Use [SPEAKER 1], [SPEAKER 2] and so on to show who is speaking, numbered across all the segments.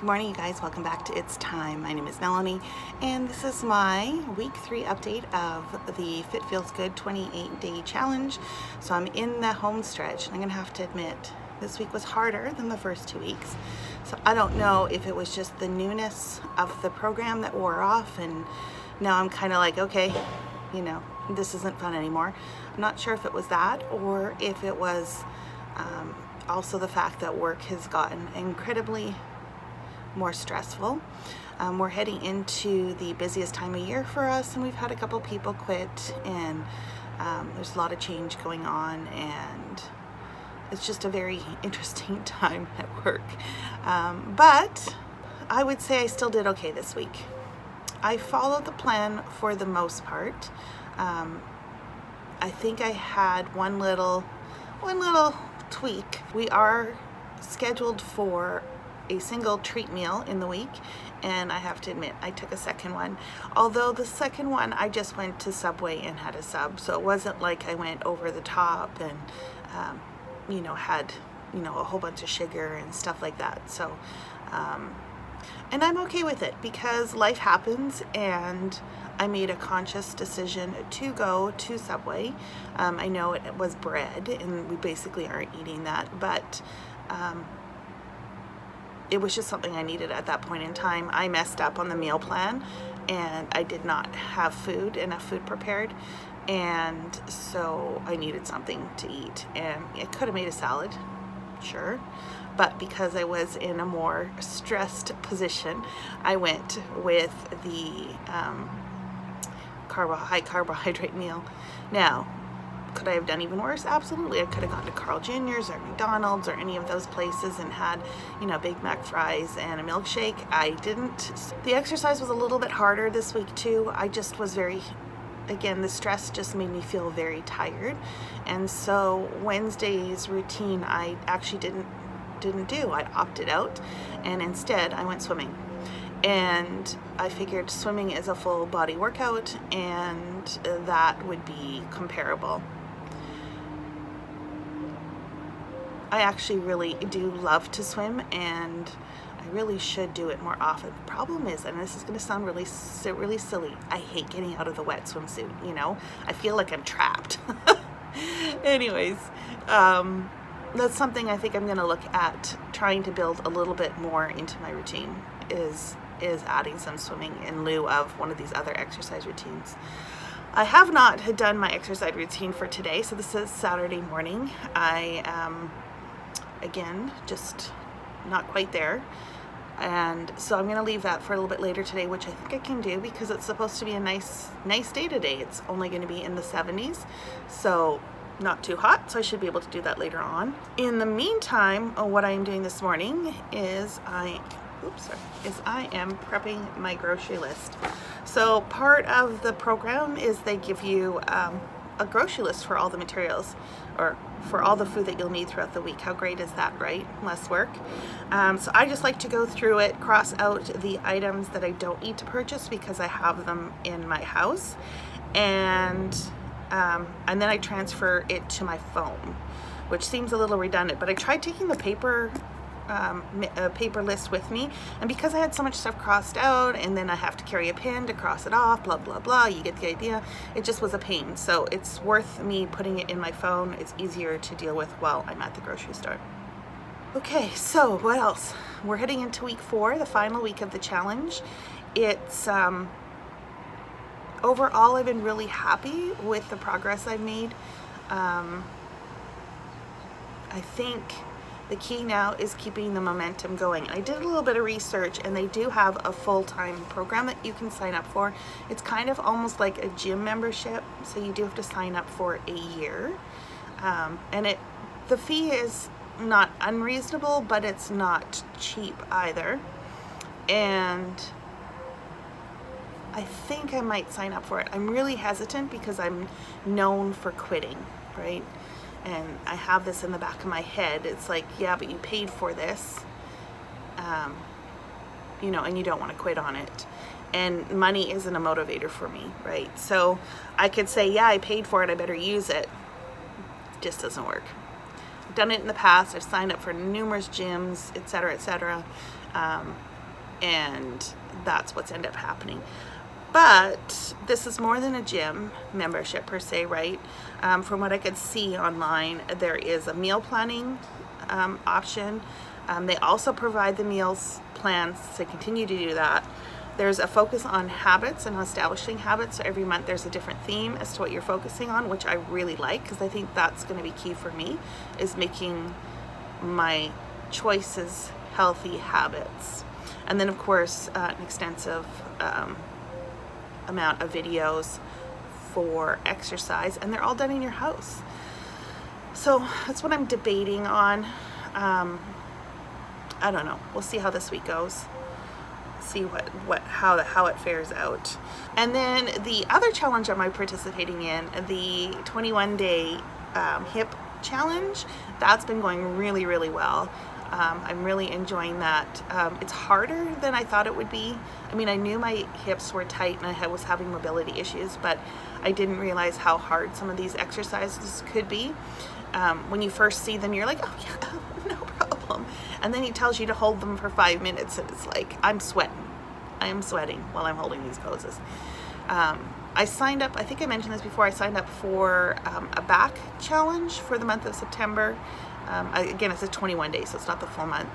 [SPEAKER 1] Good morning, you guys. Welcome back to It's Time. My name is Melanie, and this is my week 3 update of the Fit Feels Good 28-day challenge. So I'm in the home stretch, and I'm gonna have to admit this week was harder than the first 2 weeks. So I don't know if it was just the newness of the program that wore off, and now I'm kind of like, okay, this isn't fun anymore. I'm not sure if it was that or if it was also the fact that work has gotten incredibly more stressful. We're heading into the busiest time of year for us, and we've had a couple people quit, and there's a lot of change going on, and it's just a very interesting time at work. But I would say I still did okay this week. I followed the plan for the most part. I think I had one little tweak. We are scheduled for a single treat meal in the week, and I have to admit I took a second one, although the second one I just went to Subway and had a sub, so it wasn't like I went over the top and had a whole bunch of sugar and stuff like that. So and I'm okay with it because life happens, and I made a conscious decision to go to Subway. I know it was bread and we basically aren't eating that, but it was just something I needed at that point in time. I messed up on the meal plan, and I did not have enough food prepared, and so I needed something to eat. And I could have made a salad, sure, but because I was in a more stressed position, I went with the high carbohydrate meal. Now, could I have done even worse? Absolutely. I could have gone to Carl Jr.'s or McDonald's or any of those places and had, Big Mac fries and a milkshake. I didn't. The exercise was a little bit harder this week too. I just was the stress just made me feel very tired. And so Wednesday's routine I actually didn't do. I opted out, and instead I went swimming. And I figured swimming is a full body workout, and that would be comparable. I actually really do love to swim, and I really should do it more often. The problem is, and this is going to sound really silly, I hate getting out of the wet swimsuit. I feel like I'm trapped. Anyways, that's something I think I'm going to look at trying to build a little bit more into my routine, is adding some swimming in lieu of one of these other exercise routines. I have not done my exercise routine for today, so this is Saturday morning. I am, again, just not quite there, and so I'm going to leave that for a little bit later today, which I think I can do because it's supposed to be a nice day today. It's only going to be in the 70s, so not too hot, so I should be able to do that later on. In the meantime, what I am doing this morning is I am prepping my grocery list. So part of the program is they give you a grocery list for all the materials, or for all the food that you'll need throughout the week. How great is that, right? Less work. So I just like to go through it, cross out the items that I don't need to purchase because I have them in my house, and then I transfer it to my phone, which seems a little redundant, but I tried taking the paper list with me, and because I had so much stuff crossed out, and then I have to carry a pin to cross it off, blah blah blah, you get the idea. It just was a pain, so it's worth me putting it in my phone. It's easier to deal with while I'm at the grocery store. Okay, so what else? We're heading into week 4, the final week of the challenge. It's overall I've been really happy with the progress I've made. I think the key now is keeping the momentum going. I did a little bit of research, and they do have a full-time program that you can sign up for. It's kind of almost like a gym membership, so you do have to sign up for a year. And the fee is not unreasonable, but it's not cheap either. And I think I might sign up for it. I'm really hesitant because I'm known for quitting, right? And I have this in the back of my head. It's like, yeah, but you paid for this, and you don't want to quit on it. And money isn't a motivator for me, right? So I could say, yeah, I paid for it, I better use it. It just doesn't work. I've done it in the past. I've signed up for numerous gyms, etc., etc. and that's what's ended up happening. But this is more than a gym membership per se, right? From what I could see online, there is a meal planning option. They also provide the meals plans to continue to do that. There's a focus on habits and establishing habits. So every month there's a different theme as to what you're focusing on, which I really like, because I think that's going to be key for me, is making my choices healthy habits. And then of course an extensive amount of videos for exercise, and they're all done in your house. So that's what I'm debating on. I don't know. We'll see how this week goes. See how it fares out. And then the other challenge I'm participating in, the 21-day hip challenge, that's been going really, really well. I'm really enjoying that. It's harder than I thought it would be. I mean, I knew my hips were tight and I was having mobility issues, but I didn't realize how hard some of these exercises could be. When you first see them, you're like, oh yeah, no problem. And then he tells you to hold them for 5 minutes, and it's like, I'm sweating. I am sweating while I'm holding these poses. I signed up, I think I mentioned this before, I signed up for a back challenge for the month of September. Again, it's a 21 days, so it's not the full month.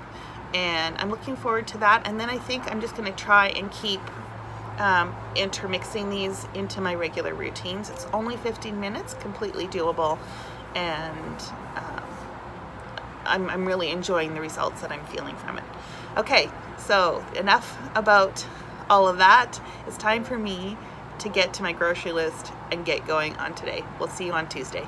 [SPEAKER 1] And I'm looking forward to that. And then I think I'm just going to try and keep intermixing these into my regular routines. It's only 15 minutes, completely doable. And I'm really enjoying the results that I'm feeling from it. Okay, so enough about all of that. It's time for me to get to my grocery list and get going on today. We'll see you on Tuesday.